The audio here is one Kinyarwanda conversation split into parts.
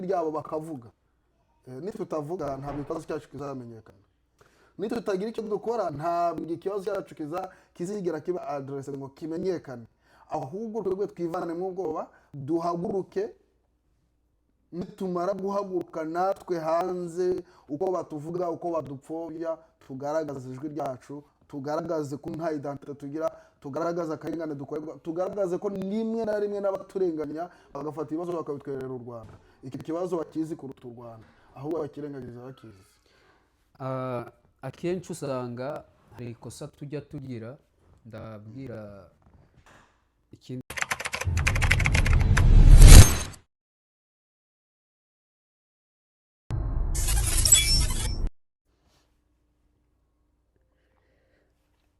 ryabo bakavuga. Nitutavuga ntabwo ikibazo cyacu kizamenyekana, nitutagira icyo dukora ntabwo ikibazo cyacu kizigera kiba address ngo kimenyekane, ahubwo twebwe twivanemo ubwoba duhaguruke. Nitumara guhaguruka natwe hanze uko batuvuga uko badupfobya, tugaragaza ijwi ryacu, tugaragaze ko nta identite tugira, tugaragaza akarengane dukorerwa, tugaragaze ko rimwe na rimwe n'abaturenganya bagafata ibibazo bakabitwerera u Rwanda. Iki kibazo bakizi kuruta u Rwanda, ahubwo bakirengagiza bakizi. Akenshi usanga hari ikosa tujya tugira, ndabwira ikindi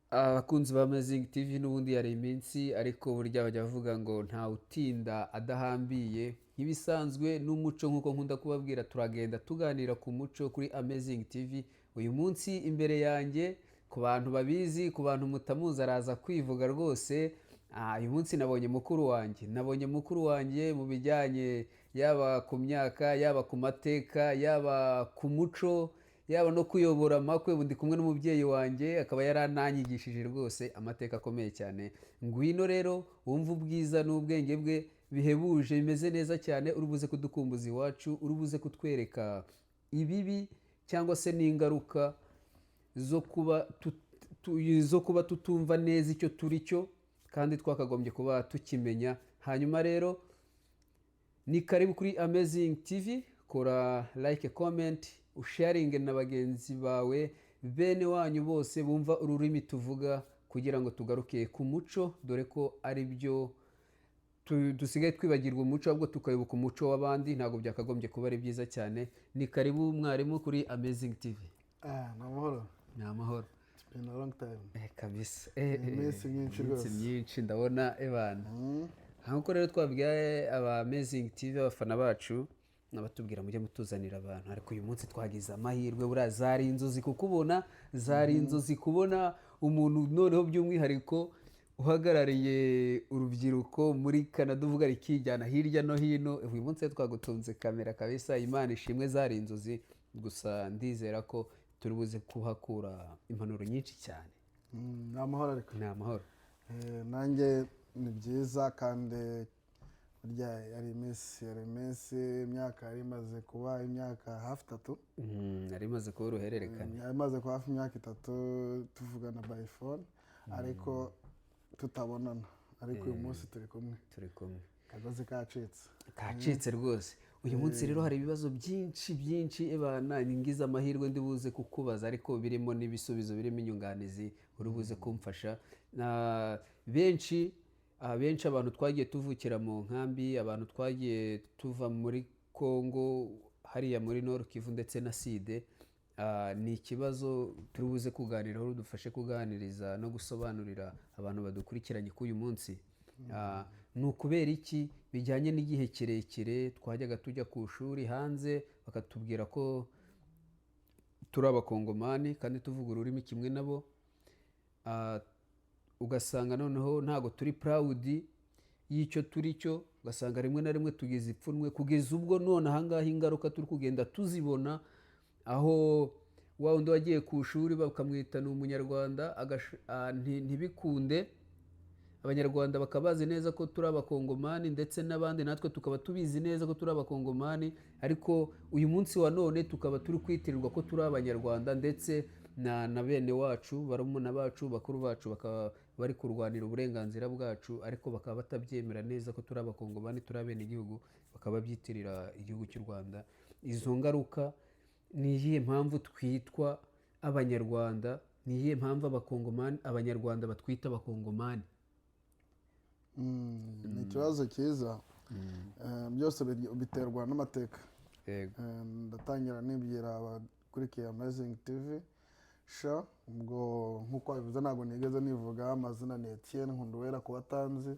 abakunzi ba Amazing TV n'ubundi yari iminsi, ariko burya bajya bavuga ngo nta utinda adahambiye. Nk'ibisanzwe n'umuco nk'uko nkunda kubabwira, turagenda tuganira ku muco kuri Amazing TV. Uyu munsi imbere yanjye, ku bantu babizi, ku bantu mutamuzi araza kwivuga rwose. Uyu munsi nabonye mukuru wanjye mu bijyanye yaba ku myaka, yaba ku mateka, yaba ku muco, yaba no kuyobora amakwe. Ndi kumwe n'umubyeyi wanjye, akaba yarananyigishije rwose amateka akomeye cyane. Ngwino rero wumva ubwiza n'ubwenge bwe bihebuje, bimeze neza cyane. Urubuze kudukumbuza iwacu, urubuze kutwereka ibibi cyangwa se n'ingaruka zo kuba tutumva neza icyo turi cyo, kandi twakagombye kuba tukimenya. Hanyuma rero ni karibu kuri Amazing TV. Kora like, comment, usharinge na bagenzi bawe, bene wanyu bose bumva ururimi tuvuga, kugira ngo tugaruke ku muco, dore ko ari byo dusigaye twibagirwa umuco, ahubwo tukayoboka umuco w'abandi. Ntabwo byakagombye kuba ari byiza cyane. Ni karibu mwarimu kuri Amazing TV. Ni amahoro. It's been a long time. Kabisa. Iminsi myinshi ndabona ebana. Nkuko rero twabwiye aba Amazing TV abafana bacu, nabatubwira mujye mutuzanira abantu, ariko uyu munsi twagize amahirwe. Buriya zari inzozi kukubona, zari inzozi kubona umuntu noneho by'umwihariko uhagarariye urubyiruko muri Canada, uvuga rikijyana hirya no hino. Uyu munsi twagutunze kamera kabisa, Imana ishimwe. Zari inzozi, gusa ndizera ko turi buze kuhakura impanuro nyinshi cyane. Ni amahoro ariko. Ni amahoro. Nanjye ni byiza, kandi burya yari iminsi imyaka yari imaze kuba imyaka hafi 3. Yari imaze kuba uruhererekane. Yari imaze kuba hafi imyaka 3 tuvugana by phone, ariko tutabonana. Ariko uyu munsi turi kumwe. Kagozi kacitse rwose. Uyu munsi rero hari ibibazo byinshi ebana, ningiza amahirwe ndibuze kukubaza, ariko birimo n'ibisubizo, birimo inyunganizi urubuze kumfasha. Benshi abantu twagiye tuvukira mu nkambi, abantu twagiye tuva muri Kongo, hariya muri Nord Kivu ndetse na Side. Ni ikibazo turubuze kuganiraho, rudufashe kuganiriza no gusobanurira abantu badukurikiranye k'uyu munsi. Ni ukubera iki bijyanye n'igihe kirekire twajyaga tujya ku ishuri hanze, bakatubwira ko turi abakongomani kandi tuvuga ururimi kimwe nabo, ugasanga noneho ntago turi proud y'icyo turi cyo. Ugasanga rimwe na rimwe tugize ipfunwe, kugeza ubwo none ahangaha ingaruka turi kugenda tuzibona, aho wa wundi wagiye ku ishuri bakamwita ni umunyarwanda, ntibikunde. Abanyarwanda bakaba bazi neza ko turi abakongomani, ndetse n'abandi natwe tukaba tubizi neza ko turi abakongomani, ariko uyu munsi wa none tukaba turi kwitirirwa ko turi abanyarwanda, ndetse na bene wacu, barumuna bacu, bakuru bacu bakaba bari kurwanira uburenganzira bwacu, ariko bakaba batabyemera neza ko turi abakongomani, turi abene igihugu, bakaba byitirira igihugu cy'u Rwanda. Izo ngaruka ni iyihe mpamvu twitwa abanyarwanda? Ni iyihe mpamvu abanyarwanda batwita abakongomani? Ni ikibazo cyiza. Byose biterwa n'amateka. Ndatangira nibwira abakurikiye Amazing TV show. Ubwo nk'uko bivuze ntabwo nigeze nivuga, amazina ni Etienne Nkunduwera ku batanzi.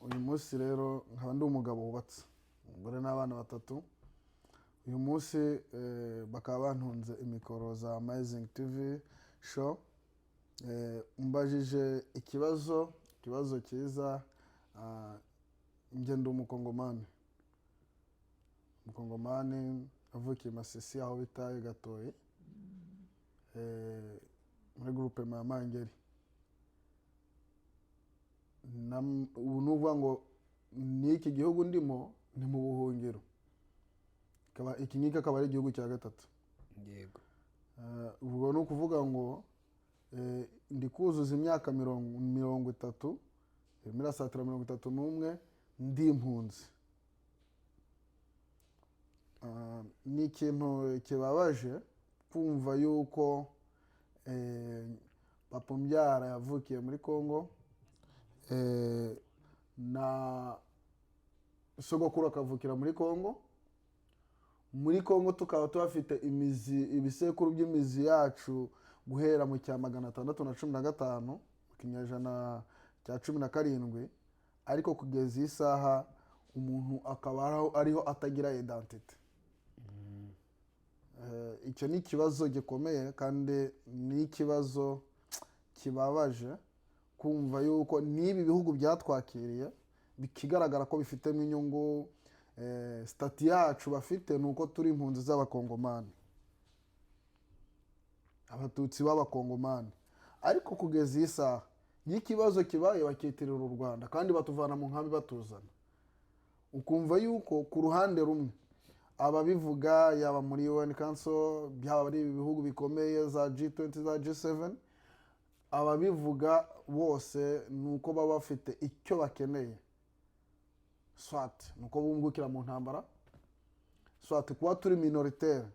Uyu munsi rero nkaba ndi umugabo wubatse, umugore n'abana 3. Uyu munsi bakaba bantunze imikoro za Amazing TV show. Mbajije ikibazo cyiza. Njye ndi umukongomani. umukongomani avukiye Masisi aho bita Gatoyi muri groupe Mamangeri. Ubu nuvuga ngo n'iki gihugu ndimo ni mu buhungiro, iki ngiki akaba ari igihugu cya gatatu. Yego. Ubwo ni ukuvuga ngo ndi kuzuza imyaka 30, mirasatira 31 ndi impunzi. Ni ikintu kibabaje kumva yuko papa mbyara yavukiye muri Kongo, na sogokuru akavukira muri Kongo. Muri Kongo tukaba tuhafite ibisekuru by'imizi yacu guhera mu cya 615 mu kinyejana cya 17, ariko kugeza iyi saha umuntu akaba ariho atagira identite. Icyo ni ikibazo gikomeye kandi ni ikibazo kibabaje kumva yuko n'ibi bihugu byatwakiriye bikigaragara ko bifitemo inyungu. Stati yacu bafite nuko turi impunzi z'abakongomani, abatutsi b'abakongomani, ariko kugeza iyi saha n'ikibazo kibaye bakitirira u Rwanda kandi batuvana mu nkambi batuzana. Ukumva yuko ku ruhande rumwe ababivuga yaba muri UN Council, byaba ari ibihugu bikomeye za G20 za G7, ababivuga bose nuko baba bafite icyo bakeneye, swat nuko bungukira mu ntambara, swat kuba turi minoritaire,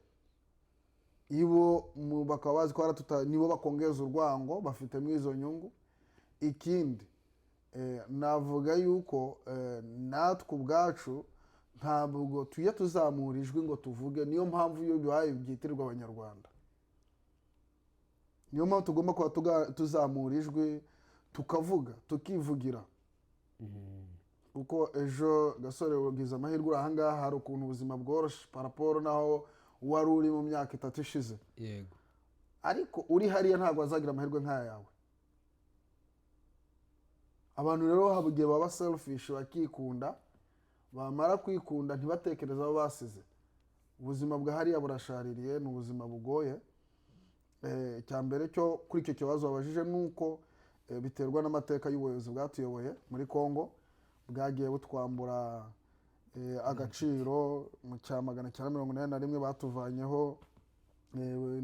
ibo bakaba bazi ko nibo bakongeza urwango, bafite mwizo nyungu. Ikindi navuga yuko natwe ubwacu ntabwo tuye tuzamura ijwi ngo tuvuge. Niyo mpamvu iyo bibaye byitirirwa Abanyarwanda, niyo mpamvu tugomba kuba tuzamura ijwi tukavuga tukivugira. Kuko ejo Gasore wagize amahirwe uri ahangaha, hari ukuntu ubuzima bworoshe paraporo naho wari uri mu myaka 3 ishize. Yego. Ariko uri hariya ntabwo azagira amahirwe nk'aya yawe. Abantu rero habugiye baba selfish, bakikunda, bamara kwikunda ntibatekereza abo basize. Ubuzima bwa hariya burashaririye, ni ubuzima bugoye. Cyambere cyo kuri icyo kibazo babajije nuko biterwa n'amateka y'ubuyobozi bwatuyoboye muri Kongo, bwagiye butwambura agaciro mu cya 1981 batuvanyeho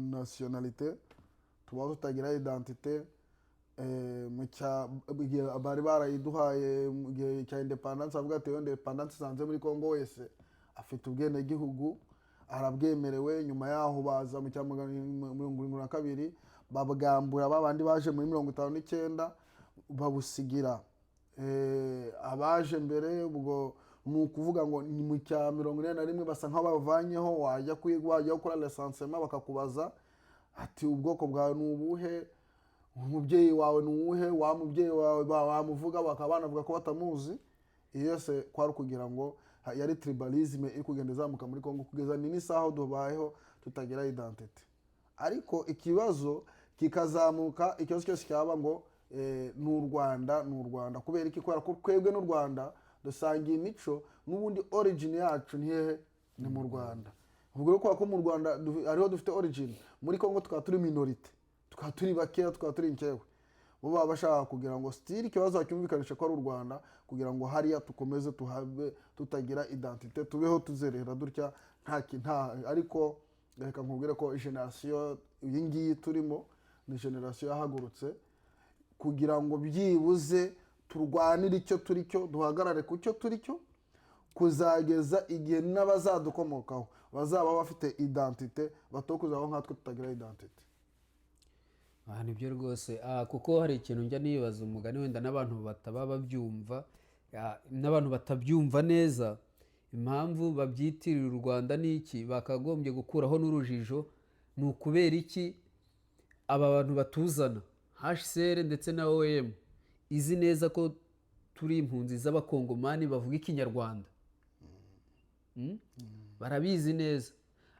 nationalité, tuba tutagira identité. Bari barayiduhaye mu gihe cya independence, avuga ati independence sanze muri Kongo wese afite ubwene gihugu arabwemerewe. Nyuma yaho baza mu cya 1972 babwambura babandi baje muri 1959 babusigira abaje mbere. Ubwo ni ukuvuga ngo ni mu cya 1941 basa nk'abavanyeho, wajya gukora recensement bakakubaza ati ubwoko bwawe ni ubuhe, umubyeyi wawe ni uwuhe, wa mubyeyi wawe bamuvuga bakaba banavuga ko batamuzi. Iyo yose kwari kugira ngo yari tribalisme iri kugenda izamuka muri Kongo kugeza n'isaha dubayeho tutagira identite. Ariko ikibazo kikazamuka, ikibazo cyose cyaba ngo n'u Rwanda kubera iki? Kubera ko twebwe n'u Rwanda dusangiye imico, n'ubundi origin yacu ni hehe? Ni mu Rwanda. Ubwo rero ko mu Rwanda ariho dufite origin, muri Kongo tukaba turi minorite, tukaba turi bakeya, tukaba turi nkewe. Bo baba bashaka kugira ngo still ikibazo cyumvikanisha ko ari u Rwanda, kugira ngo hariya tukomeze tuhabe tutagira identite, tubeho tuzerera dutya nta. Ariko reka nkubwire ko generation iyi ngiyi turimo ni generation yahagurutse kugira ngo byibuze turwanire icyo turi cyo, duhagarare ku cyo turi cyo, kuzageza igihe n'abazadukomokaho bazaba bafite identite, batokuzaho nkatwe tutagira identite. Nibyo rwose. Kuko hari ikintu njya nibaza, umugani wenda n'abantu bataba babyumva, n'abantu batabyumva neza, impamvu babyitirira u Rwanda ni iki? Bakagombye gukuraho n'urujijo. Ni ukubera iki aba bantu batuzana HCR ndetse na OM izi neza ko turi impunzi z'abakongomani bavuga ikinyarwanda? Barabizi neza,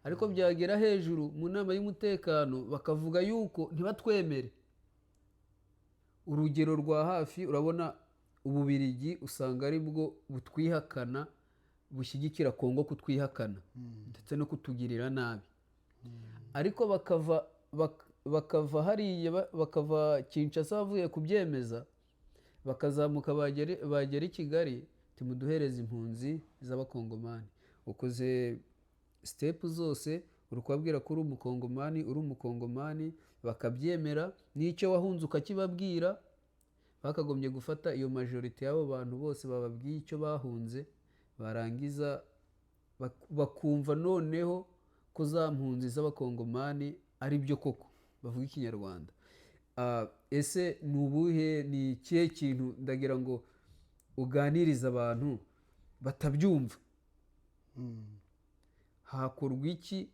ariko byagera hejuru mu nama y'umutekano bakavuga yuko ntibatwemere. Urugero rwa hafi urabona Ububiligi usanga ari bwo butwihakana bushyigikira Kongo kutwihakana ndetse no kutugirira nabi, ariko bakava hariya bakava Kinshasa bavuye kubyemeza, bakazamuka bagera i Kigali timuduhereza impunzi z'abakongomani. Ukoze step zose uri kubabwira ko uri umukongomani bakabyemera, n'icyo wahunze ukakibabwira, bakagombye gufata iyo majorite y'abo bantu bose bababwiye icyo bahunze, barangiza bakumva noneho ko za mpunzi z'abakongomani ari byo koko bavuga ikinyarwanda. Ese ni ikihe kintu ndagira ngo uganiriza abantu batabyumva? Hakorwa iki,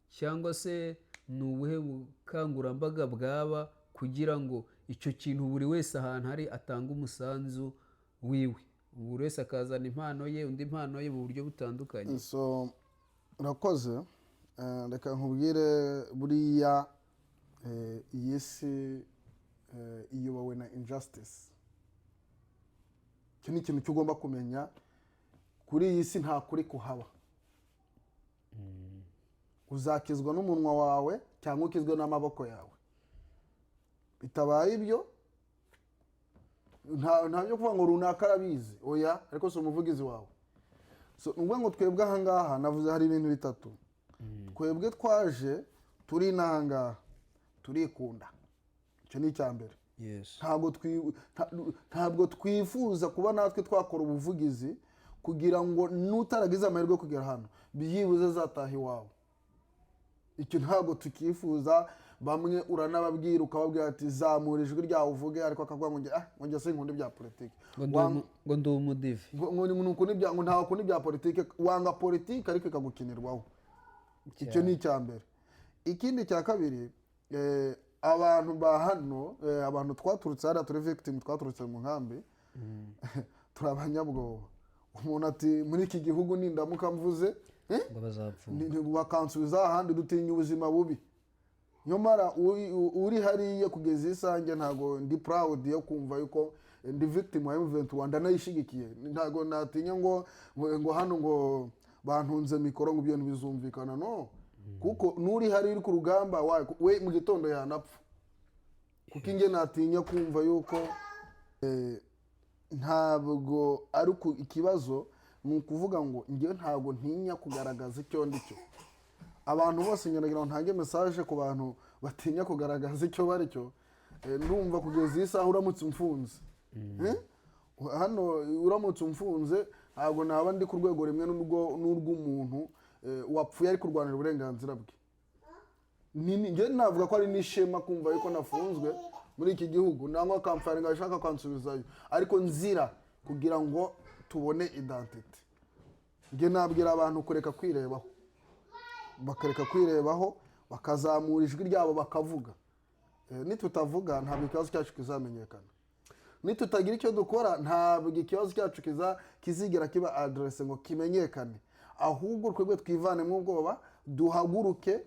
cyangwa se ni ubuhe bukangurambaga bwaba kugira ngo icyo kintu buri wese ahantu hari atanga umusanzu wiwe, buri wese akazana impano ye, undi impano ye mu buryo butandukanye? So urakoze. Reka nkubwire, buriya iyi si iyobowe na injustice. Icyo ni ikintu cy'ugomba kumenya. Kuri iyi si nta kuri kuhaba. Uzakizwa n'umunwa wawe cyangwa ukizwe n'amaboko yawe. Bitabaye ibyo, nta byo kuvuga ngo runaka arabizi, oya, ariko si umuvugizi wawe. So nubwo ngo twebwe aha ngaha navuze hari ibintu bitatu. Twebwe twaje turi n'ahangaha turikunda. Icyo ni icya mbere. Ntabwo twifuza kuba natwe twakora ubuvugizi kugira ngo n'utaragize amahirwe yo kugera hano byibuze azataha iwawe. Icyo ntabwo tukifuza. Bamwe uranababwira ukababwira ati zamura ijwi ryawe uvuge, ariko akavuga ngo njye sinkunda ibya politiki, ngo ndi umudive, ngo ntawe akunda ibya politiki. Wanga politiki ariko ikagukinirwaho. Icyo ni icya mbere. Ikindi cya kabiri, abantu ba hano, abantu twaturutse hariya turi victim, twaturutse mu nkambi, turi abanyabwoba. Umuntu ati muri iki gihugu nindamuka mvuze bakansubiza ahandi, dutinya ubuzima bubi. Nyamara uri hariya kugeza isange ntago ndi proud yo kumva yuko ndi victim wa M23 ndanayishigikiye. Ntago natinya ngo hano ngo bantunze mikoro ngo ibyo ntibizumvikana, no. Kuko nuri hari uri ku rugamba we mu gitondo yanapfa. Kuko inge natinya kumva yuko ntabwo ari ikibazo, ni ukuvuga ngo ngewe ntabwo ntinya kugaragaza icyo ndicyo. Abantu bose ngira ngo ntange message ku bantu batinya kugaragaza icyo bari cyo. Ndumva kugeza iyi saha uramutse umfunze, hano uramutse umfunze, ntabwo naba ndi ku rwego rimwe n'urw'umuntu wapfuye ari kurwanira uburenganzira bwe. Nge navuga ko ari n'ishema kumva yuko nafunzwe muri iki gihugu, nangwa kamfari ngashaka kwansubizayo, ariko nzira kugira ngo tubone identity. Nge nabwira abantu kureka kwirebaho, bakareka kwirebaho, bakazamura ijwi ryabo bakavuga. Nitutavuga ntabwo ikibazo cyacu kizamenyekana. Nitutagira icyo dukora ntabwo ikibazo cyacu kizigera kiba adresse ngo kimenyekane. Ahubwo twebwe twivane mu bwoba, duhaguruke.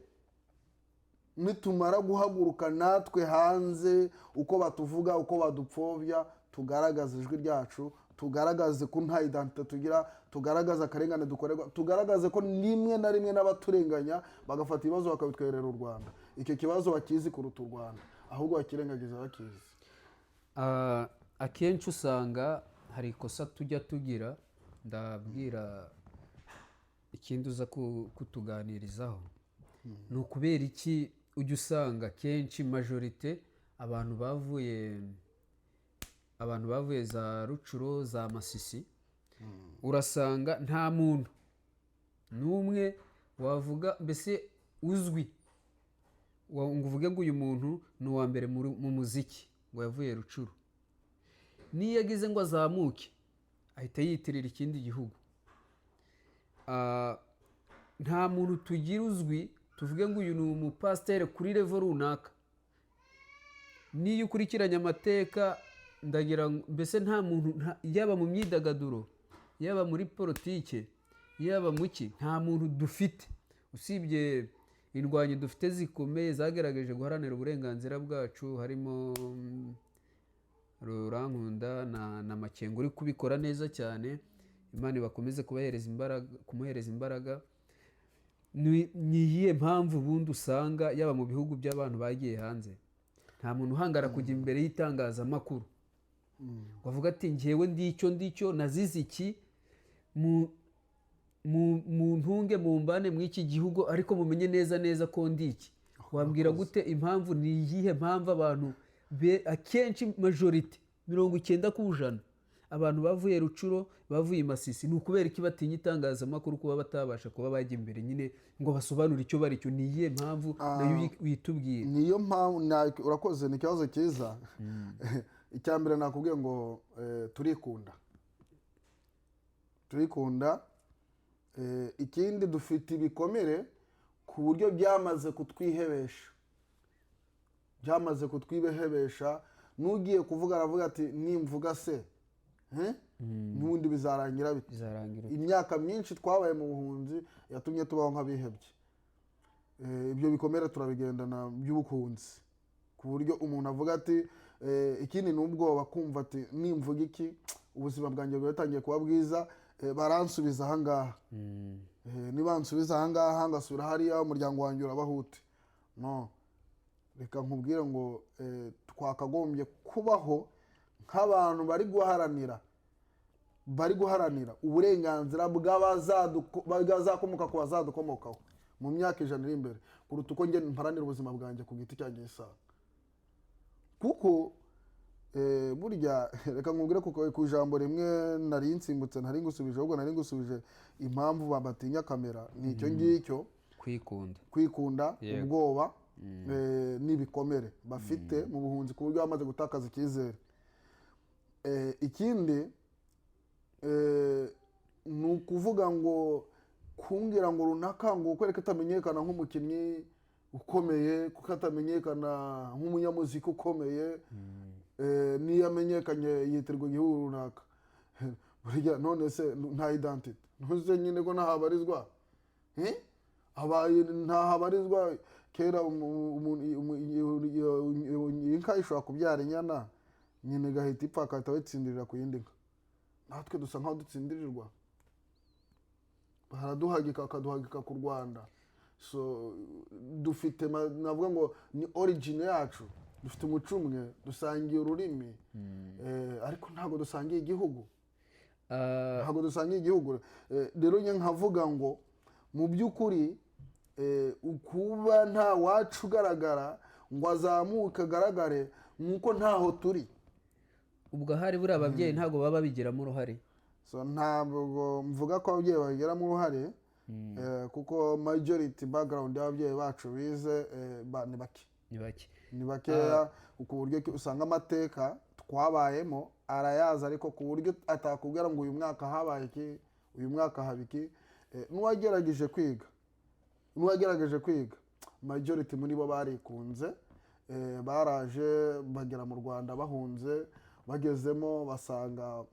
Nitumara guhaguruka natwe hanze, uko batuvuga, uko badupfobya, tugaragaza ijwi ryacu, tugaragaze ko nta identite tugira, tugaragaza akarengane dukorerwa, tugaragaze ko rimwe na rimwe n'abaturenganya bagafata ibibazo bakabitwerera u Rwanda. Icyo kibazo bakizi kuruta u Rwanda, ahubwo bakirengagiza bakizi. Akenshi usanga hari ikosa tujya tugira, ndabwira ikindi uza kutuganirizaho. Ni ukubera iki ujya usanga kenshi majorite abantu bavuye za Rucuro, za Masisi, urasanga nta muntu n'umwe wavuga mbese uzwi ngo uvuge ngo uyu muntu ni uwa mbere mu muziki ngo yavuye Rucuro. Niyo yagize ngo azamuke ahita yitirira ikindi gihugu. Nta muntu tugira uzwi tuvuge ngo uyu ni umupasiteri kuri level runaka. Niyo ukurikiranye amateka, ndagira mbese nta muntu, yaba mu myidagaduro, yaba muri politike, yaba muki, nta muntu dufite usibye indwanyi dufite zikomeye zagaragaje guharanira uburenganzira bwacu, harimo Rurankunda na Makengo uri kubikora neza cyane. Imana bakomeze kumuhereza imbaraga. Ni iyihe mpamvu ubundi usanga yaba mu bihugu by'abantu bagiye hanze nta muntu uhangara kujya imbere y'itangazamakuru bavuga ati njyewe ndicyo nazize iki mu ntunge mu mbane mu iki gihugu ariko mumenye neza ko ndiki. Wambwira gute impamvu? Ni iyihe mpamvu abantu akenshi majority 90% abantu bavuye Rucuro bavuye Masisi ni ukubera iki batinya itangazamakuru kuba batabasha kuba bajya imbere nyine ngo basobanure icyo bari cyo? Ni iyihe mpamvu nayo witubwira? Niyo mpamvu urakoze, ni ikibazo cyiza. Icya mbere nakubwiye ngo turikunda. Ikindi dufite ibikomere ku buryo byamaze kutwihebesha. N'ugiye kuvuga aravuga ati nimvuga se n'ubundi bizarangira bite? Imyaka myinshi twabaye mu buhunzi yatumye tubaho nk'abihebye. Ibyo bikomere turabigendana by'ubukunzi ku buryo umuntu avuga ati ikindi ni ubwoba kumva ati nimvuga iki ubuzima bwanjye bwatangiye kuba bwiza, baransubiza ahangaha. Nibansubiza ahangaha ngasubira hariya umuryango wanjye urabahute. No, reka nkubwire ngo twakagombye kubaho nk'abantu bari guharanira uburenganzira bw'abazakomoka ku bazadukomokaho mu myaka 100 iri imbere kuruta uko njye mparanira ubuzima bwanjye ku giti cyanjye isa. Kuko burya reka nkubwire ku ijambo rimwe nari nsimbutse ntari ngusubije, ahubwo nari ngusubije impamvu batinya kamera. Ni icyo ngicyo, kwikunda, ubwoba n'ibikomere bafite mu buhunzi ku buryo bamaze gutakaza icyizere. Ikindi ni ukuvuga ngo kumbwira ngo runaka ngo ukwereke atamenyekana nk'umukinnyi ukomeye, kuko atamenyekana nk'umunyamuziki ukomeye, niyo amenyekanye yitirirwa igihugu runaka. Burya none se nta identity ntuze nyine ko ntahabarizwa, ntahabarizwa. Kera inka ishobora kubyara inyana nyine igahita ipfa akahita bayitsindirira ku yindi nka. Natwe dusa nkaho dutsindirirwa, baraduhagika bakaduhagika ku Rwanda. So dufite navuga ngo ni origin yacu, dufite umuco umwe, dusangiye ururimi, ariko ntabwo dusangiye igihugu. Rero nye nkavuga ngo mu by'ukuri kuba nta wacu ugaragara ngo azamuke agaragare nk'uko ntaho turi. Ubwo hari buriya ababyeyi ntabwo baba babigiramo uruhare? So ntabwo mvuga ko ababyeyi babigiramo uruhare, kuko majority background y'ababyeyi bacu bize ni bakeya, ku buryo usanga amateka twabayemo arayazi, ariko ku buryo atakubwira ngo uyu mwaka habaye iki, uyu mwaka haba iki. N'uwagerageje kwiga majority muri bo barikunze, baraje bagera mu Rwanda bahunze, bagezemo basanga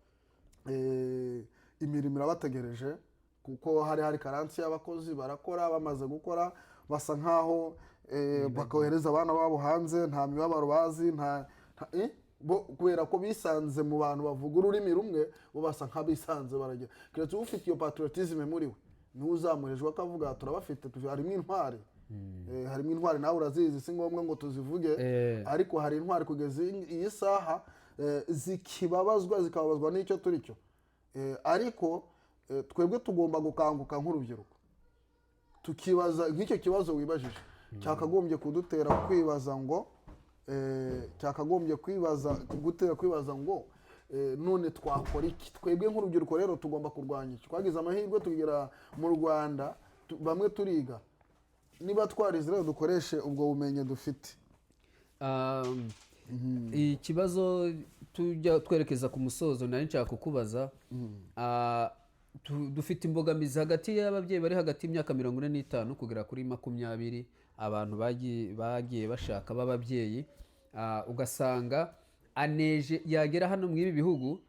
imirimo irabategereje, kuko hari karansi y'abakozi barakora, bamaze gukora basa nkaho bakohereza abana babo hanze, nta mibabaro bazi, kubera ko bisanze mu bantu bavuga ururimi rumwe, bo basa nk'abisanze baragera. Keretse ufite iyo patriotisme muri we niwe uzamuhejwe akavuga turabafite, harimo intwari. Harimo intwari nawe urazizi, si ngombwa ngo tuzivuge, ariko hari intwari kugeza iyi saha zikababazwa n'icyo turi cyo. Ariko twebwe tugomba gukanguka nk'urubyiruko, tukibaza nk'icyo kibazo wibajije cyakagombye kudutera kwibaza ngo kwibaza ngo none twakora iki? Twebwe nk'urubyiruko rero tugomba kurwanya iki. Twagize amahirwe tugera mu Rwanda, bamwe turiga, niba twarize rero dukoreshe ubwo bumenyi dufite. Ikibazo tujya twerekeza ku musozo nari nshaka kukubaza, dufite imbogamizi hagati y'ababyeyi bari hagati y'imyaka 45 kugera kuri 20, abantu bagiye bashaka b'ababyeyi, ugasanga yagera hano mu ibi bihugu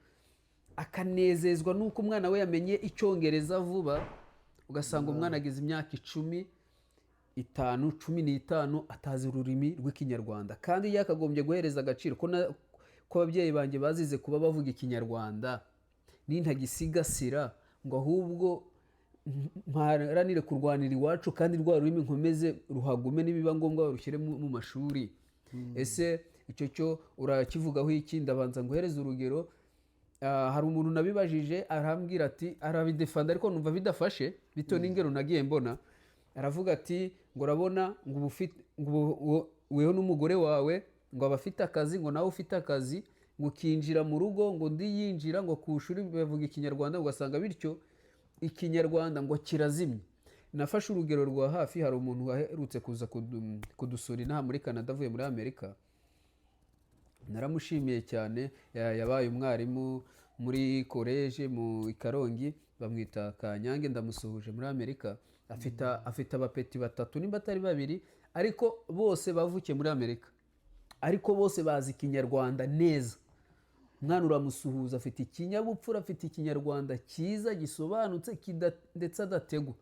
akanezezwa nuko umwana we yamenye icyongereza vuba, ugasanga umwana agize imyaka 15 atazi ururimi rw'ikinyarwanda, kandi yakagombye guhereza agaciro ko ababyeyi banjye bazize kuba bavuga ikinyarwanda, nintagisigasira ngo ahubwo mparanire kurwanira iwacu kandi rwa rurimi nkomeze ruhagume nibiba ngombwa barushyire mu mashuri. Ese icyo cyo urakivugaho iki? Ndabanza nguhereza urugero. Hari umuntu nabibajije arambwira ati arabidefanda ariko numva bidafashe bito n'ingero nagiye mbona. Aravuga ati ngo urabona ngo weho n'umugore wawe ngo abafite akazi ngo nawe ufite akazi ngo ukinjira mu rugo ngo ndi yinjira ngo ku ishuri bavuga ikinyarwanda ugasanga bityo ikinyarwanda ngo kirazimye. Nafashe urugero rwa hafi. Hari umuntu waherutse kuza kudusura inaha muri Canada avuye muri Amerika. Naramushimiye cyane. Yabaye umwarimu muri college mu Karongi bamwita Kanyange, ndamusuhuje muri Amerika. Afite abapeti batatu nimba atari babiri ariko bose bavukiye muri Amerika, ariko bose bazi ikinyarwanda neza. Mwana uramusuhuza afite ikinyabupfura, afite ikinyarwanda cyiza gisobanutse ndetse adategwa.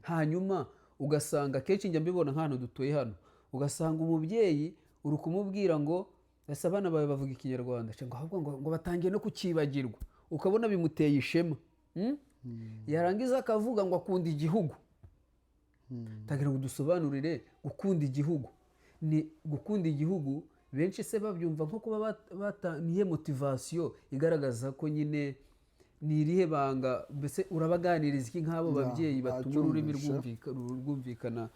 Hanyuma ugasanga kenshi njya mbibona nk'ahantu dutuye hano, ugasanga umubyeyi uri kumubwira ngo ese abana bawe bavuga ikinyarwanda cyangwa ahubwo ngo batangiye no kukibagirwa, ukabona bimuteye ishema. Yarangiza akavuga ngo akunda igihugu. Tagira ngo dusobanurire gukunda igihugu. Ni gukunda igihugu benshi se babyumva nko kuba niye motivation igaragaza ko nyine ni irihe banga. Mbese urabaganiriza iki nk'abo babyeyi batuma ururimi rwumvikana?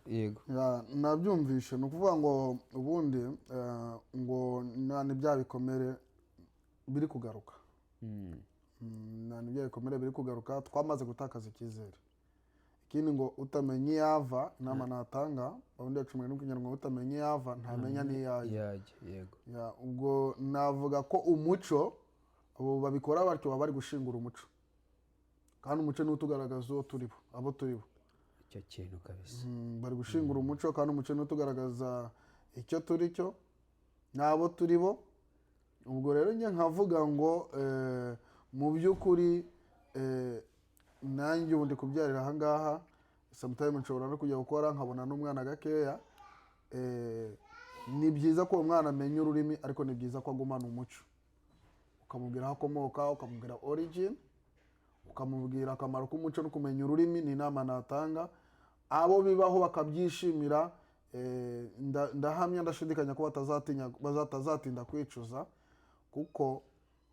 Yego, nabyumvishe. Ni ukuvuga ngo ubundi ngo ni bya bikomere biri kugaruka. Ni bya bikomere biri kugaruka. Twamaze gutakaza icyizere. Ikindi ngo utamenye yava inama natanga ubundi yacumwe n'ukinyarwanda utamenye yava ntamenya n'iyaje. Yego. Ubwo navuga ko umuco abo babikora batyo bari gushingura umuco, kandi umuco ni utugaragaza abo turibo. Icyo kintu kabisa bari gushingura umuco, kandi umuco ni utugaragaza icyo turi cyo n'abo turibo. Ubwo rero njye nkavuga ngo mu by'ukuri nanjye ubundi kubyarira ahangaha sometimes nshobora no kujya gukora nkabona n'umwana gakeya. Ni byiza ko umwana amenya ururimi, ariko ni byiza ko agumana umuco, ukamubwira aho akomoka, ukamubwira origin, ukamubwira akamaro k'umuco no kumenya ururimi. Ni inama natanga. Abo bibaho bakabyishimira, ndahamya ndashidikanya ko batazatinda kwicuza, kuko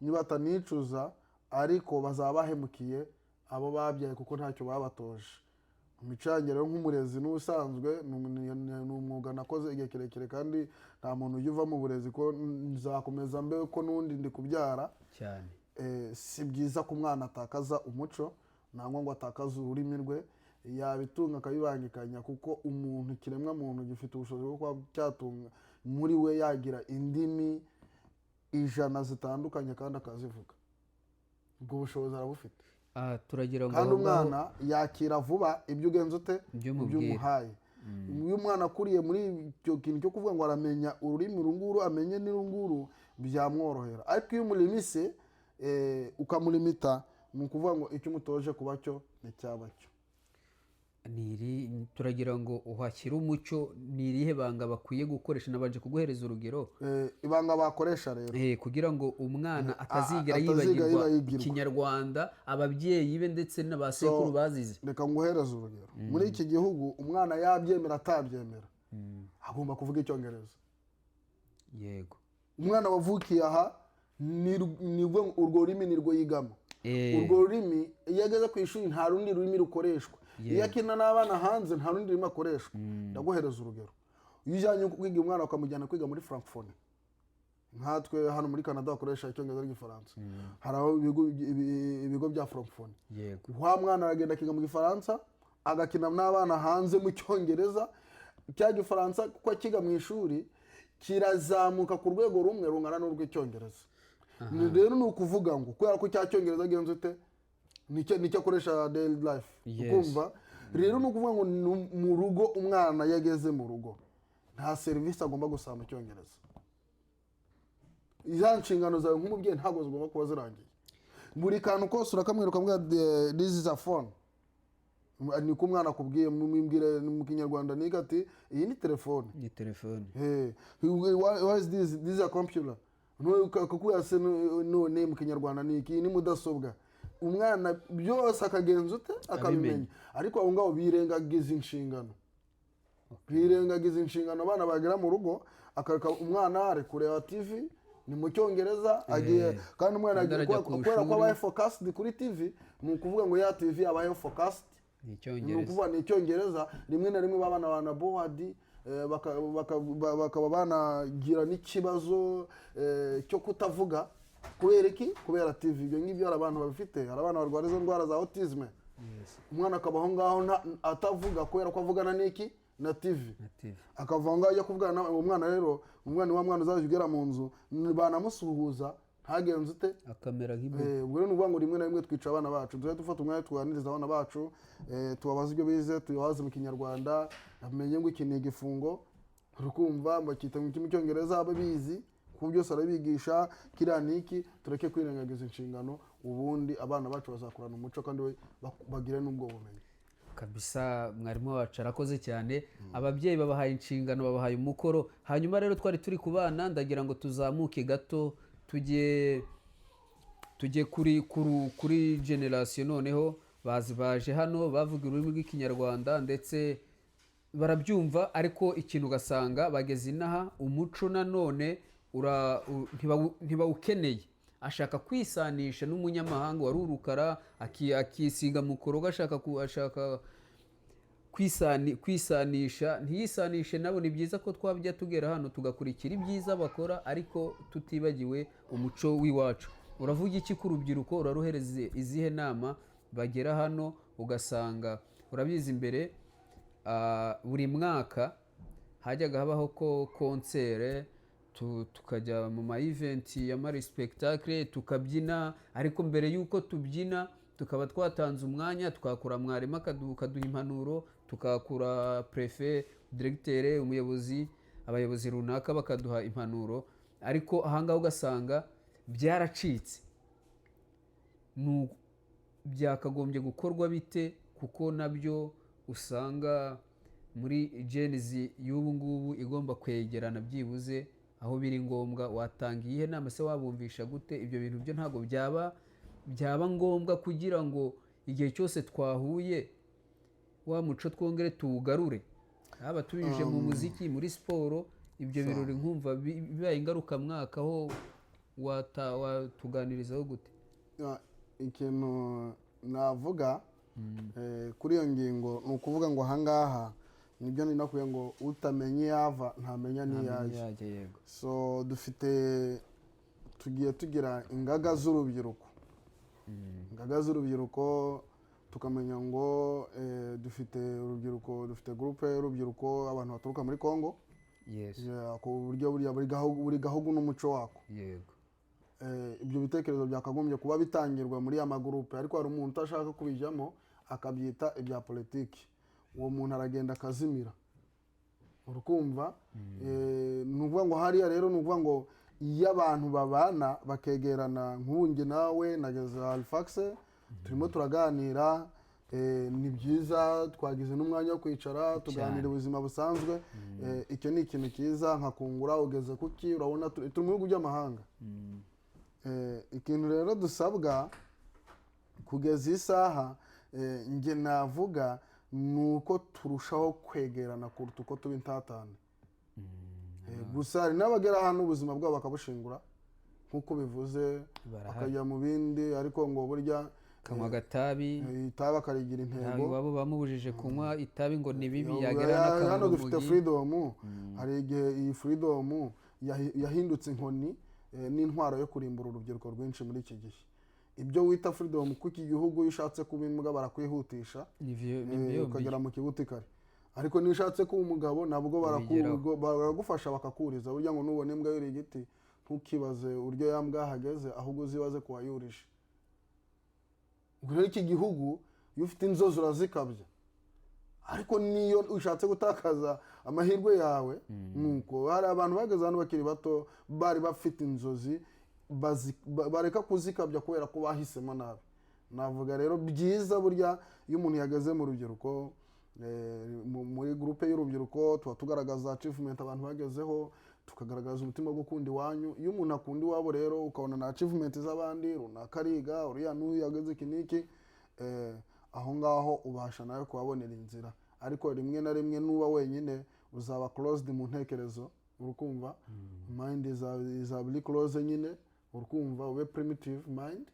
niba batanicuza ariko bazaba bahemukiye abo babyaye kuko ntacyo babatoje. Imicangire nk'umurezi n'ubusanzwe ni umwuga nakoze igihe kirekire, kandi nta muntu ujya uva mu burezi ko nzakomeza mbe ko n'undi ndi kubyara cyane. Si byiza ko umwana atakaza umuco nangwa ngo atakaze ururimi rwe. Yabitunga akabibangikanya, kuko umuntu ikiremwa muntu gifite ubushobozi bwo kuba cyatunga muri we yagira indimi 100 zitandukanye kandi akazivuga. Ubwo bushobozi arabufite. Turagira ngo kandi umwana yakira vuba ibyo ugenze ute ibyo umuhaye. Uyu mwana akuriye muri icyo kintu cyo kuvuga ngo aramenya ururimi runguru amenye n'irunguru byamworohera. Ariko iyo umurimise ukamulimita mu kuvuga ngo icyo umutoje kuba cyo nticyaba cyo. Turagira ngo uhashyire umuco. Ni irihe banga bakwiye gukoresha? Nabanje kuguhereza urugero. Ibanga bakoresha rero kugira ngo umwana atazigera yibagirwa ikinyarwanda ababyeyi be ndetse n'abasekuru bazize. Reka nguhereze urugero. Muri iki gihugu umwana yabyemera atabyemera agomba kuvuga icyongereza. Yego. Umwana wavukiye aha urwo rurimi nirwo yigamo. Urwo rurimi iyo ageze ku ishuri nta rundi rurimi rukoreshwa. Iyo akina n'abana hanze nta rundi rurimi akoreshwa. Ndaguhereza urugero. Iyo ujyanye kwiga umwana ukamujyana kwiga muri Francophonie, nkatwe hano muri Canada bakoresha icyongereza n'igifaransa. Hari aho ibigo bya Francophonie. Wa mwana aragenda akiga mu gifaransa agakina n'abana hanze mu cyongereza. Cya gifaransa kuko akiga mu ishuri kirazamuka ku rwego rumwe rungana n'urw'icyongereza. Rero ni ukuvuga ngo kubera ko cya cyongereza genze ute nicyo akoresha daily life. Ukumva rero ni ukuvuga ngo mu rugo umwana yageze mu rugo nta serivisi agomba gusaba mu cyongereza. Iza nshingano zawe nk'umubyeyi ntabwo zigomba kuba zirangiye. Buri kantu kose urakamwereka mbwa this is a phone. Niko umwana akubwiye mu kinyarwanda niga ati iyi ni telefone. Ni telefone. What is this? This is a computer. Kakuyase none mu kinyarwanda ni iki? Ni mudasobwa. umwana byose akagenza ute akabimenya ariko abo ngabo birengagiza inshingano birengagiza inshingano abana bagera mu rugo akareka umwana ari kureba TV ni mu cyongereza agiye kandi umwana agiye kubera ko abaye focused kuri TV ni ukuvuga ngo ya TV abaye focused ni ukuvuga ni icyongereza rimwe na rimwe babana bana board bakaba banagira n'ikibazo cyo kutavuga kubera iki kubera TV ibyo ngibyo hari abantu babifite hari abana barwara izo ndwara za autisme umwana akabaho ngaho atavuga kubera ko avugana n'iki na TV akava ngaho ajya kuvugana umwana rero umwana wa mwana uzaje ugera mu nzu banamusuhuza ntagenze ute akamera nk'ibyo ubwo rero nuvuga ngo rimwe na rimwe twica abana bacu tujye dufata umwanya tuganiriza abana bacu tubabaza ibyo bize tubabaze mu kinyarwanda amenye ngo iki ni igifungo urukumva bakita mu cyongereza ababizi ku byose arabigisha kiriya niki tureke kwirengagiza inshingano ubundi abana bacu bazakurana umuco kandi bagire n'ubwo bumenyi kabisa. Mwarimu wacu arakoze cyane. Ababyeyi babahaye inshingano babahaye umukoro, hanyuma rero twari turi ku bana ndagira ngo tuzamuke gato tujye kuri generation noneho baje hano bavuga ururimi rw'ikinyarwanda ndetse barabyumva ariko ikintu ugasanga bageze inaha umuco nanone ntibawukeneye, ashaka kwisanisha n'umunyamahanga wari urukara akisiga mukoroga ashaka kwisanisha ntiyisanishe nabo. Ni byiza ko twabya tugera hano tugakurikira ibyiza bakora ariko tutibagiwe umuco w'iwacu. Uravuga iki ku rubyiruko, uraruhereze izihe nama bagera hano? Ugasanga urabizi imbere buri mwaka hajyaga habaho ko konsere tukajya mu ma event y'amari spectacle tukabyina, ariko mbere y'uko tubyina tukaba twatanze umwanya twakura mwarimu akaduha impanuro, tukakura prefet, directeur, umuyobozi, abayobozi runaka bakaduha impanuro, ariko ahangaho ugasanga byaracitse. Byakagombye gukorwa bite? Kuko nabyo usanga muri genezi y'ubu ngubu igomba kwegerana byibuze aho biri ngombwa. Watanga iyihe nama se, wabumvisha gute ibyo bintu? Byo ntabwo byaba ngombwa kugira ngo igihe cyose twahuye wa muco twongere tuwugarure, haba tubinyujije mu muziki, muri siporo. Ibyo birori nkumva bibaye ingaruka mwaka aho watuganirizaho gute? Ikintu navuga kuri iyo ngingo ni ukuvuga ngo ahangaha nibyo ni nakubwiye ngo utamenye yava ntamenya n'iyaje. So tugiye tugira ingaga z'urubyiruko, ingaga z'urubyiruko tukamenya ngo dufite urubyiruko, dufite groupe y'urubyiruko abantu baturuka muri Congo. Ku buryo buri gahugu n'umuco wako. Ibyo bitekerezo byakagombye kuba bitangirwa muri ya magurupe, ariko hari umuntu utashaka kubijyamo akabyita ibya politiki. Uwo muntu aragenda akazimira, urukumva. Ni ukuvuga ngo hariya rero ni ukuvuga ngo iyo abantu babana bakegerana, nk'ubu nawe nageze Halifax turimo turaganira, ni byiza, twagize n'umwanya wo kwicara tuganira ubuzima busanzwe. Icyo ni ikintu cyiza, nkakungura ugeze kuki, urabona turi mu bihugu by'amahanga. Ikintu rero dusabwa kugeza isaha njye navuga ni uko turushaho kwegerana kuruta uko tuba intatane. Gusa hari n'abagera hano ubuzima bwabo bakabushingura nk'uko bivuze, bakajya mu bindi, ariko ngo burya kanywa agatabi, itabi akarigira intego. Babo bamubujije kunywa itabi ngo ni bibi, yagera hano dufite freedom. Hari igihe iyi freedom yahindutse inkoni n'intwaro yo kurimbura urubyiruko rwinshi muri iki gihe. Ibyo wita freedom kuko igihugu iyo ushatse kuba imbwa barakwihutisha ukagera mu kibuti kare, ariko niyo ushatse kuba umugabo nabwo baragufasha bakakuriza. Burya ngo nubona imbwa yuri igiti ntukibaze uburyo ya mbwa hageze, ahubwo uzibaze ku wayurije. Ubwo iki gihugu iyo ufite inzozi urazikabya, ariko niyo ushatse gutakaza amahirwe yawe. Nuko hari abantu bageze hano bakiri bato bari bafite inzozi bareka kuzikabya kubera ko bahisemo nabi. Navuga rero byiza burya iyo umuntu yageze mu rubyiruko, muri groupe y'urubyiruko tuba tugaragaza achievement abantu bagezeho, tukagaragaza umutima wo gukunda iwanyu. Iyo umuntu akunda iwabo rero ukabona na achievement z'abandi runaka ariga uriya n'uyu yageze iki n'iki, aho ngaho ubasha nawe kuhabonera inzira. Ariko rimwe na rimwe nuba wenyine uzaba closed mu ntekerezo, urukumva mind izaba close nyine, urukumva ube primitive mind,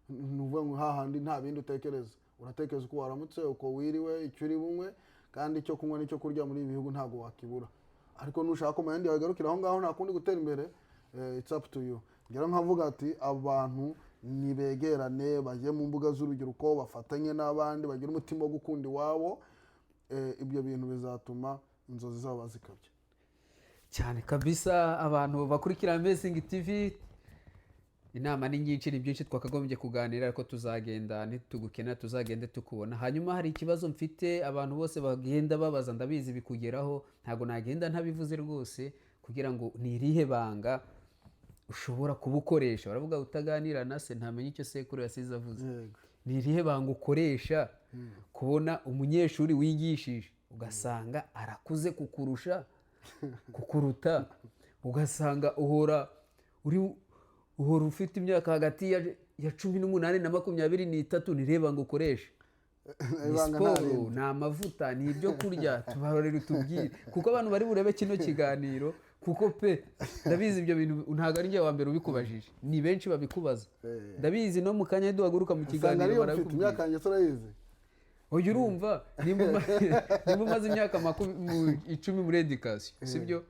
nuvuga ngo hahandi nta bindi utekereza, uratekereza uko waramutse, uko wiriwe, icyo uri bunywe, kandi icyo kunywa n'icyo kurya muri ibi bihugu ntabwo wakibura. Ariko nushaka ko mind yawe igarukira aho ngaho nta kundi gutera imbere, it's up to you. Ngera nkavuga ati abantu nibegerane bajye mu mbuga z'urubyiruko bafatanye n'abandi bagira umutima wo gukunda iwabo, ibyo bintu bizatuma inzozi zabo bazikabye cyane kabisa. Abantu bakurikira Amazing TV, inama ni nyinshi, ni byinshi twakagombye kuganira, ariko tuzagenda ntitugukena, tuzagende tukubona. Hanyuma hari ikibazo mfite abantu bose bagenda babaza, ndabizi bikugeraho, ntabwo nagenda ntabivuze rwose, kugira ngo ni irihe banga ushobora kubukoresha. Baravuga utaganira na se ntamenye icyo sekuru yasize avuze. Ni irihe banga ukoresha kubona umunyeshuri wigishije ugasanga arakuze kukurusha, kukuruta, ugasanga uhora ufite imyaka hagati ya 18 na 23, nireba ngo ukoresha. Ni siporo, ni amavuta, ni ibyo kurya, tubarorere tubwire, kuko abantu bari burebe kino kiganiro, kuko pe ndabizi ibyo bintu ntabwo ari njye wa mbere ubikubajije, ni benshi babikubaza. Ndabizi no mu kanya duhaguruka mu kiganiro barakubwira imyaka yanjye turayizi. Oya urumva nimba umaze imyaka 10 muri education, sibyo?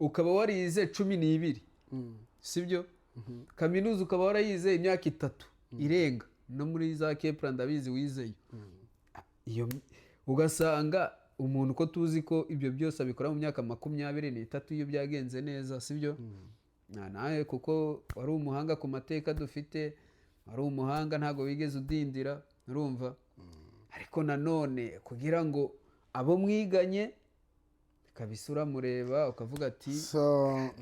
Ukaba warize 12, sibyo? Kaminuza ukaba warayize imyaka 3 irenga, no muri za Kepler ndabizi wizeyo. Iyo ugasanga umuntu ko tuzi ko ibyo byose abikora mu myaka 23 iyo byagenze neza, sibyo? Nawe kuko wari umuhanga ku mateka dufite, wari umuhanga ntago wigeze udindira, urumva? Ariko nanone kugira ngo abo mwiganye kabisura mureba ukavuga ati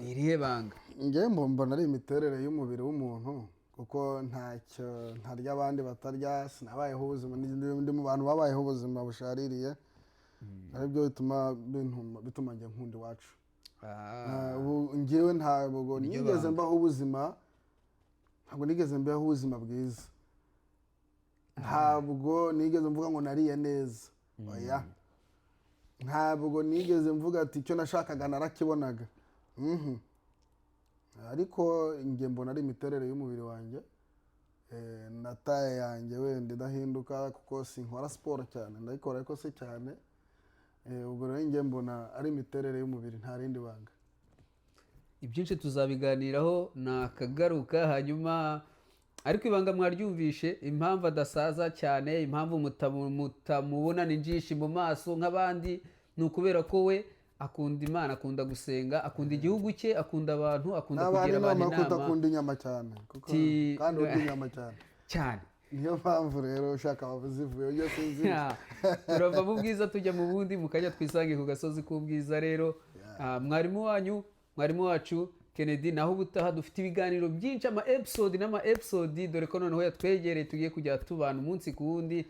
ni irihe banga. Nge mbona ari imiterere y'umubiri w'umuntu, kuko ntacyo ntarya abandi batarya, sinabayeho ubuzima, ndi mu bantu babayeho ubuzima bushaririye, aribyo bituma njye nkunda iwacu. Ngewe ntabwo nigeze mbaho ubuzima bwiza, ntabwo nigeze mvuga ngo nariye neza, oya, ntabwo nigeze mvuga ati icyo nashakaga narakibonaga. Ariko nge mbona ari imiterere y'umubiri wanjye, na taye yanjye wenda idahinduka, kuko sinkora siporo cyane, ndayikora ariko si cyane. Ubwo rero nge mbona ari imiterere y'umubiri, nta rindi banga. Ibyinshi tuzabiganiraho nakagaruka. Hanyuma ariko ibanga mwaryumvishe, impamvu adasaza cyane, impamvu mutamubona injishi mu maso nk'abandi, ni ukubera ko we akunda Imana, akunda gusenga, akunda igihugu cye, akunda abantu, akunda kugira abantu inama. Akunda inyama cyane, kandi urya inyama cyane. Niyo mpamvu rero ushaka abazivuye iyo sinzi. Turava mu bwiza tujya mu bundi, mukajya twisange ku gasozi k'ubwiza. Rero mwarimu wacu Kennedy, naho ubutaha dufite ibiganiro byinshi, ama episode, dore ko noneho yatwegereye, tugiye kujya tubana umunsi ku wundi.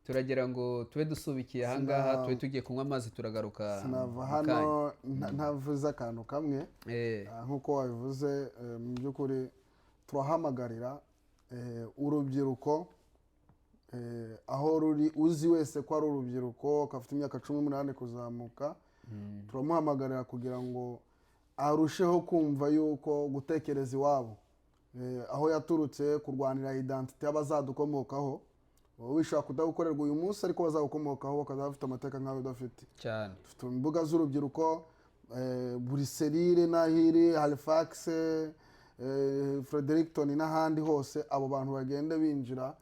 Turagira ngo tube dusubikiye ahangaha, tube tugiye kunywa amazi, turagaruka. Sinava hano ntavuze akantu kamwe, nk'uko wabivuze. Mu by'ukuri turahamagarira urubyiruko, aho ruri, uzi wese ko ari urubyiruko kafite imyaka 18 kuzamuka, turamuhamagarira kugira ngo arusheho kumva yuko gutekereza iwabo, aho yaturutse, kurwanira identity y'abazadukomokaho. Wishaka kudagukorerwa uyu munsi, ariko bazagukomokaho bakazaba bafite amateka nkawe udafite cyane. Dufite imbuga z'urubyiruko, Bruxelles n'ahiri, Halifax, Fredericton n'ahandi hose. Abo bantu bagende binjira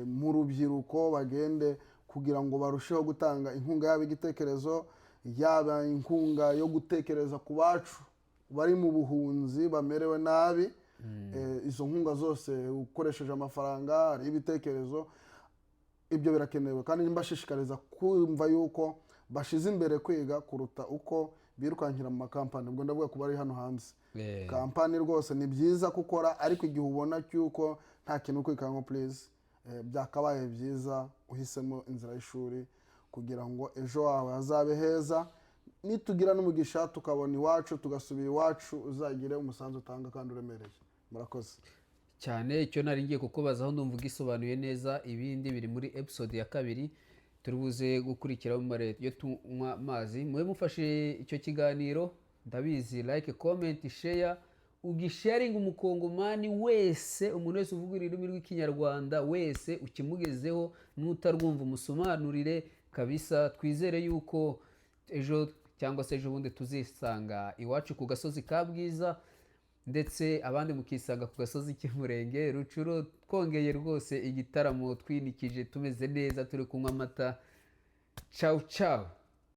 mu rubyiruko, bagende kugira ngo barusheho gutanga inkunga yabo igitekerezo, yaba inkunga yo gutekereza ku bacu bari mu buhunzi bamerewe nabi. Izo nkunga zose ukoresheje amafaranga, ari ibitekerezo, ibyo birakenewe. kandi mbashishikariza kumva yuko bashize imbere kwiga kuruta uko birukankira mu makampani. Ubwo ndavuga kuba ari hano hanze. Kampani rwose ni byiza gukora, ariko igihe ubona cyuko nta kintu kwikanga, please, byakabaye byiza uhisemo inzira y'ishuri kugira ngo ejo wawe hazabe heza, nitugira n'umugisha tukabona iwacu tugasubira iwacu uzagire umusanzu utanga kandi uremereye. Murakoze cyane. Icyo nari ngiye kukubazaho ndumva ugisobanuye neza, ibindi biri muri episode ya 2 turubuze gukurikira mu mare yo tunywa amazi. Mwe mufashe icyo kiganiro, ndabizi like, comment, share, ugisharing umukongomani wese, umuntu wese uvuga ururimi rw'ikinyarwanda wese ukimugezeho, n'utarwumva umusomanurire kabisa. Twizere yuko ejo cyangwa se ejo bundi tuzisanga iwacu ku gasozi ka Bwiza, ndetse abandi mukisanga ku gasozi k'Umurenge Rucuro, twongeye rwose igitaramo twinikije tumeze neza turi kunywa amata. Ciao ciao.